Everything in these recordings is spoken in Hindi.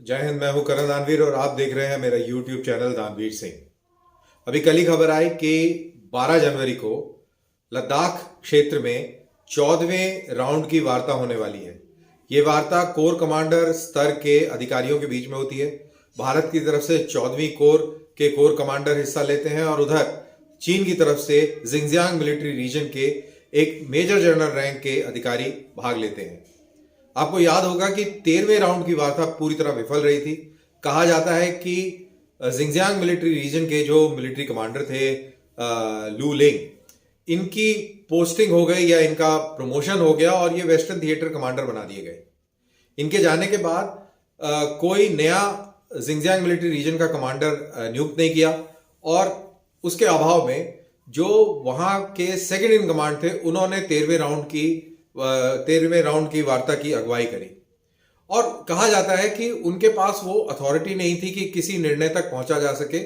जय हिंद। मैं हूं करण दानवीर और आप देख रहे हैं मेरा YouTube चैनल दानवीर सिंह। अभी कल ही खबर आई कि 12 जनवरी को लद्दाख क्षेत्र में 14वें राउंड की वार्ता होने वाली है। ये वार्ता कोर कमांडर स्तर के अधिकारियों के बीच में होती है। भारत की तरफ से 14वीं कोर के कोर कमांडर हिस्सा लेते हैं और उधर चीन की तरफ से जिंगजियांग मिलिट्री रीजन के एक मेजर जनरल रैंक के अधिकारी भाग लेते हैं। आपको याद होगा कि 13वें राउंड की वार्ता पूरी तरह विफल रही थी। कहा जाता है कि जिंगजियांग मिलिट्री रीजन के जो मिलिट्री कमांडर थे लू लिंग, इनकी पोस्टिंग हो गई या इनका प्रमोशन हो गया और ये वेस्टर्न थिएटर कमांडर बना दिए गए। इनके जाने के बाद कोई नया जिंगजियांग मिलिट्री रीजन का कमांडर नियुक्त नहीं किया और उसके अभाव में जो वहां के सेकंड इन कमांड थे उन्होंने 13वें राउंड की वार्ता की अगुवाई करी। और कहा जाता है कि उनके पास वो अथॉरिटी नहीं थी कि किसी निर्णय तक पहुंचा जा सके,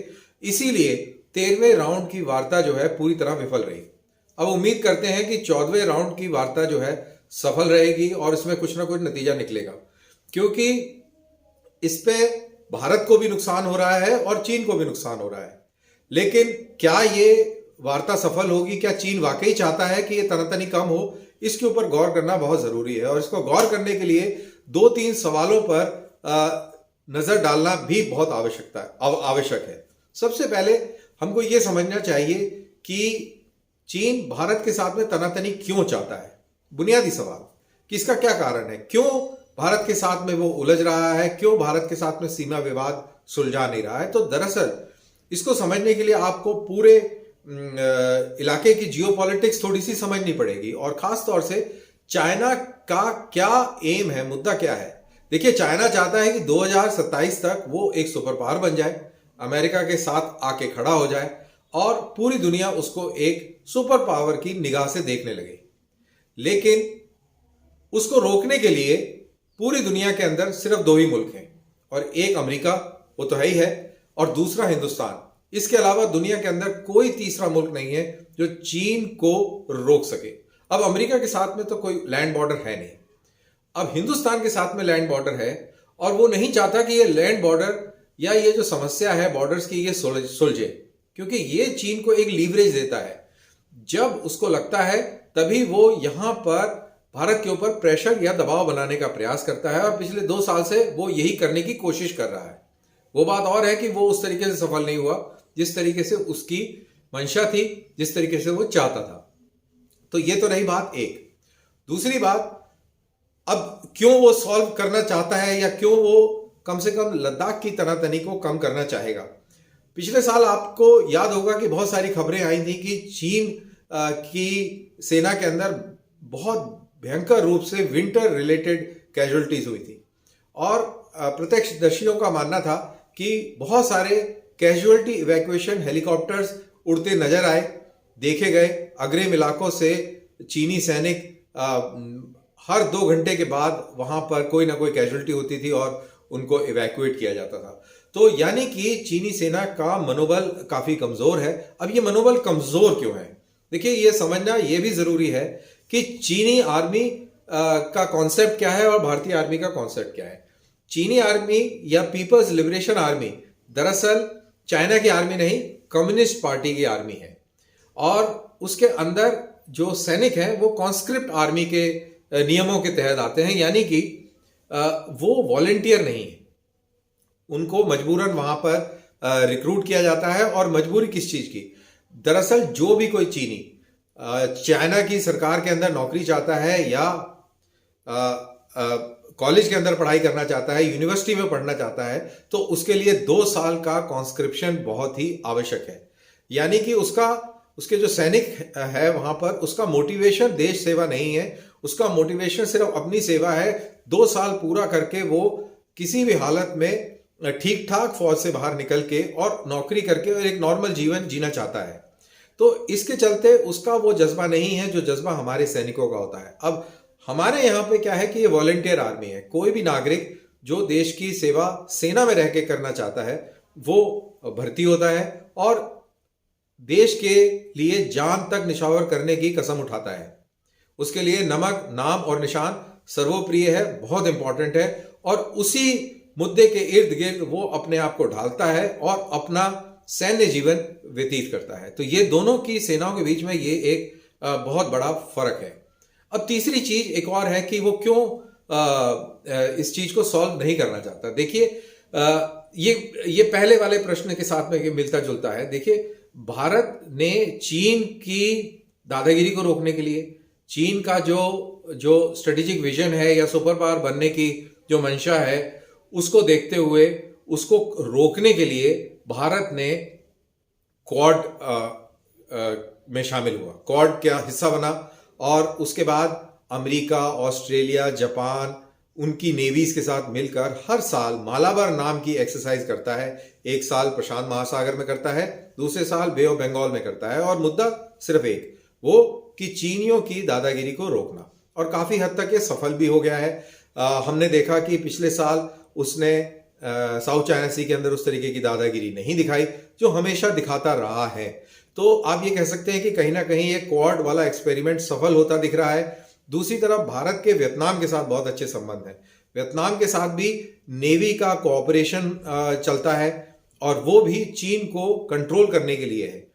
इसीलिए 13वें राउंड की वार्ता जो है पूरी तरह विफल रही। अब उम्मीद करते हैं कि 14वें राउंड की वार्ता जो है सफल रहेगी और इसमें कुछ ना कुछ नतीजा निकलेगा, क्योंकि इस पे भारत को भी नुकसान हो रहा है और चीन को भी नुकसान हो रहा है। लेकिन क्या ये वार्ता सफल होगी? क्या चीन वाकई चाहता है कि ये तनातनी कम हो? इसके ऊपर गौर करना बहुत जरूरी है और इसको गौर करने के लिए 2-3 सवालों पर नजर डालना भी बहुत आवश्यक है। सबसे पहले हमको ये समझना चाहिए कि चीन भारत के साथ में तनातनी क्यों चाहता है। बुनियादी सवाल कि इसका क्या कारण है, क्यों भारत के साथ में वो उलझ रहा है, क्यों भारत के साथ में सीमा विवाद सुलझा नहीं रहा है। तो दरअसल इसको समझने के लिए आपको पूरे इलाके की जियोपॉलिटिक्स थोड़ी सी समझनी पड़ेगी और खास तौर से चाइना का क्या एम है, मुद्दा क्या है। देखिए, चाइना चाहता है कि 2027 तक वो एक सुपर पावर बन जाए, अमेरिका के साथ आके खड़ा हो जाए और पूरी दुनिया उसको एक सुपर पावर की निगाह से देखने लगे। लेकिन उसको रोकने के लिए पूरी दुनिया के अंदर सिर्फ 2 ही मुल्क हैं और एक अमेरिका, वो तो है ही है, और दूसरा हिंदुस्तान। इसके अलावा दुनिया के अंदर कोई तीसरा मुल्क नहीं है जो चीन को रोक सके। अब अमेरिका के साथ में तो कोई लैंड बॉर्डर है नहीं, अब हिंदुस्तान के साथ में लैंड बॉर्डर है और वो नहीं चाहता कि ये लैंड बॉर्डर या ये जो समस्या है बॉर्डर्स की ये सुलझे, क्योंकि ये चीन को एक लीवरेज देता है। जब उसको लगता है तभी वो यहां पर भारत के ऊपर प्रेशर या दबाव बनाने का प्रयास करता है और पिछले 2 साल से वो यही करने की कोशिश कर रहा है। वो बात और है कि वो उस तरीके से सफल नहीं हुआ जिस तरीके से उसकी मंशा थी, जिस तरीके से वो चाहता था। तो ये तो रही बात एक। दूसरी बात, अब क्यों वो सॉल्व करना चाहता है या क्यों वो कम से कम लद्दाख की तनातनी को कम करना चाहेगा। पिछले साल आपको याद होगा कि बहुत सारी खबरें आई थी कि चीन की सेना के अंदर बहुत भयंकर रूप से विंटर रिलेटेड कैजुअलिटीज हुई थी और प्रत्यक्षदर्शियों का मानना था कि बहुत सारे कैजुअलिटी इवैक्यूएशन हेलीकॉप्टर्स उड़ते नजर आए, देखे गए। अग्रिम इलाकों से चीनी सैनिक हर 2 घंटे के बाद वहां पर कोई ना कोई कैजुअलिटी होती थी और उनको इवैक्यूएट किया जाता था। तो यानी कि चीनी सेना का मनोबल काफी कमजोर है। अब ये मनोबल कमजोर क्यों है? देखिए, ये समझना ये भी जरूरी है कि चीनी आर्मी का कॉन्सेप्ट क्या है और भारतीय आर्मी का कॉन्सेप्ट क्या है। चीनी आर्मी या पीपल्स लिबरेशन आर्मी दरअसल चाइना की आर्मी नहीं, कम्युनिस्ट पार्टी की आर्मी है और उसके अंदर जो सैनिक हैं वो कॉन्स्क्रिप्ट आर्मी के नियमों के तहत आते हैं, यानी कि वो वॉलेंटियर नहीं है, उनको मजबूरन वहां पर रिक्रूट किया जाता है। और मजबूरी किस चीज की? दरअसल जो भी कोई चीनी चाइना की सरकार के अंदर नौकरी चाहता है या कॉलेज के अंदर पढ़ाई करना चाहता है, यूनिवर्सिटी में पढ़ना चाहता है, तो उसके लिए 2 साल का कॉन्स्क्रिप्शन बहुत ही आवश्यक है। यानी कि उसके जो सैनिक है वहां पर उसका मोटिवेशन देश सेवा नहीं है, उसका मोटिवेशन सिर्फ अपनी सेवा है। 2 साल पूरा करके वो किसी भी हालत में ठीक ठाक फौज से बाहर निकल के और नौकरी करके और एक नॉर्मल जीवन जीना चाहता है। तो इसके चलते उसका वो जज्बा नहीं है जो जज्बा हमारे सैनिकों का होता है। अब हमारे यहाँ पे क्या है कि ये वॉलेंटियर आर्मी है। कोई भी नागरिक जो देश की सेवा सेना में रह के करना चाहता है वो भर्ती होता है और देश के लिए जान तक निछावर करने की कसम उठाता है। उसके लिए नमक, नाम और निशान सर्वोप्रिय है, बहुत इंपॉर्टेंट है और उसी मुद्दे के इर्द गिर्द वो अपने आप को ढालता है और अपना सैन्य जीवन व्यतीत करता है। तो ये दोनों की सेनाओं के बीच में ये एक बहुत बड़ा फर्क है। अब तीसरी चीज एक और है कि वो क्यों इस चीज को सॉल्व नहीं करना चाहता। देखिए, ये पहले वाले प्रश्न के साथ में मिलता जुलता है। देखिए, भारत ने चीन की दादागिरी को रोकने के लिए, चीन का जो स्ट्रेटेजिक विजन है या सुपर पावर बनने की जो मंशा है, उसको देखते हुए उसको रोकने के लिए भारत ने क्वाड में शामिल हुआ, क्वाड का हिस्सा बना। और उसके बाद अमेरिका, ऑस्ट्रेलिया, जापान उनकी नेवीज के साथ मिलकर हर साल मालाबार नाम की एक्सरसाइज करता है। एक साल प्रशांत महासागर में करता है, दूसरे साल बे ऑफ बंगाल में करता है, और मुद्दा सिर्फ एक, वो कि चीनियों की दादागिरी को रोकना। और काफी हद तक ये सफल भी हो गया है। हमने देखा कि पिछले साल उसने साउथ चाइना सी के अंदर उस तरीके की दादागिरी नहीं दिखाई जो हमेशा दिखाता रहा है। तो आप ये कह सकते हैं कि कहीं ना कहीं ये क्वाड वाला एक्सपेरिमेंट सफल होता दिख रहा है। दूसरी तरफ भारत के वियतनाम के साथ बहुत अच्छे संबंध हैं। वियतनाम के साथ भी नेवी का कोऑपरेशन चलता है और वो भी चीन को कंट्रोल करने के लिए है।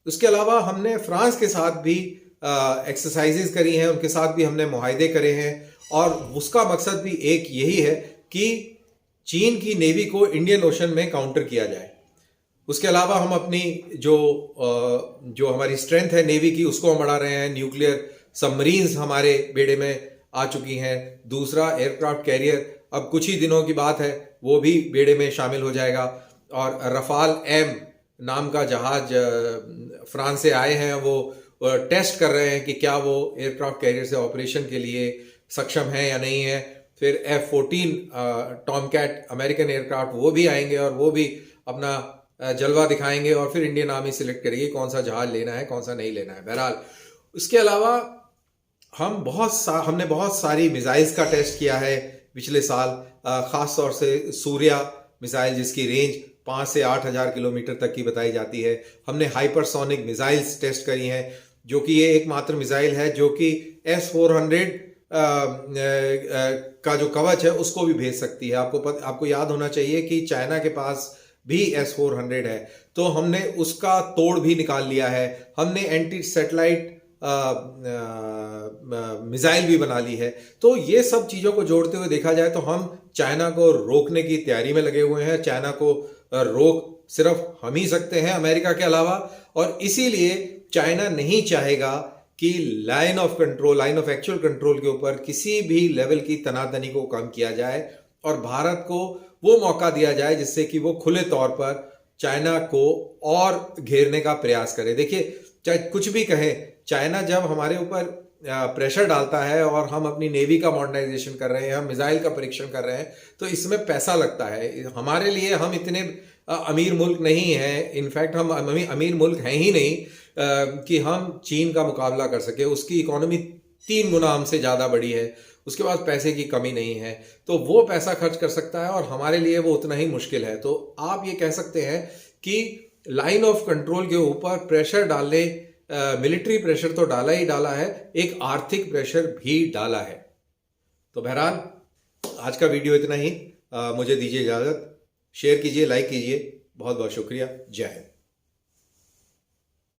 उसके अलावा हमने फ्रांस के साथ भी एक्सरसाइजेज करी हैं, उनके साथ भी हमने मुआहदे करे हैं, और उसका मकसद भी एक यही है कि चीन की नेवी को इंडियन ओशन में काउंटर किया जाए। उसके अलावा हम अपनी जो हमारी स्ट्रेंथ है नेवी की, उसको हम बढ़ा रहे हैं। न्यूक्लियर सबमरीन्स हमारे बेड़े में आ चुकी हैं। दूसरा, एयरक्राफ्ट कैरियर अब कुछ ही दिनों की बात है, वो भी बेड़े में शामिल हो जाएगा। और रफाल एम नाम का जहाज फ्रांस से आए हैं, वो टेस्ट कर रहे हैं कि क्या वो एयरक्राफ्ट कैरियर से ऑपरेशन के लिए सक्षम है या नहीं है। फिर F-14 टॉमकैट अमेरिकन एयरक्राफ्ट वो भी आएंगे और वो भी अपना जलवा दिखाएंगे, और फिर इंडियन आर्मी सिलेक्ट करेगी कौन सा जहाज लेना है, कौन सा नहीं लेना है। बहरहाल, उसके अलावा हमने बहुत सारी मिसाइल्स का टेस्ट किया है पिछले साल, खास तौर से सूर्या मिसाइल जिसकी रेंज 5 से 8 हज़ार किलोमीटर तक की बताई जाती है। हमने हाइपरसोनिक मिसाइल्स टेस्ट करी हैं, जो कि ये एकमात्र मिसाइल है जो कि S-400 का जो कवच है उसको भी भेज सकती है। आपको याद होना चाहिए कि चाइना के पास भी S-400 है, तो हमने उसका तोड़ भी निकाल लिया है। हमने एंटी सैटेलाइट मिसाइल भी बना ली है। तो ये सब चीजों को जोड़ते हुए देखा जाए तो हम चाइना को रोकने की तैयारी में लगे हुए हैं। चाइना को रोक सिर्फ हम ही सकते हैं अमेरिका के अलावा, और इसीलिए चाइना नहीं चाहेगा कि line of control, line of actual control के ऊपर किसी भी लेवल की तनातनी को कम किया जाए और भारत को वो मौका दिया जाए जिससे कि वो खुले तौर पर चाइना को और घेरने का प्रयास करे। देखिए, चाहे कुछ भी कहे, चाइना जब हमारे ऊपर प्रेशर डालता है और हम अपनी नेवी का मॉडर्नाइजेशन कर रहे हैं, हम मिसाइल का परीक्षण कर रहे हैं, तो इसमें पैसा लगता है। हमारे लिए हम इतने अमीर मुल्क नहीं हैं, इनफैक्ट हम अमीर मुल्क हैं ही नहीं कि हम चीन का मुकाबला कर सके। उसकी इकोनॉमी 3 गुना हमसे ज़्यादा बड़ी है, उसके पास पैसे की कमी नहीं है, तो वो पैसा खर्च कर सकता है और हमारे लिए वो उतना ही मुश्किल है। तो आप ये कह सकते हैं कि लाइन ऑफ कंट्रोल के ऊपर प्रेशर डालने, मिलिट्री प्रेशर तो डाला ही डाला है, एक आर्थिक प्रेशर भी डाला है। तो बहरहाल, आज का वीडियो इतना ही। मुझे दीजिए इजाज़त। शेयर कीजिए, लाइक कीजिए। बहुत बहुत शुक्रिया। जय हिंद।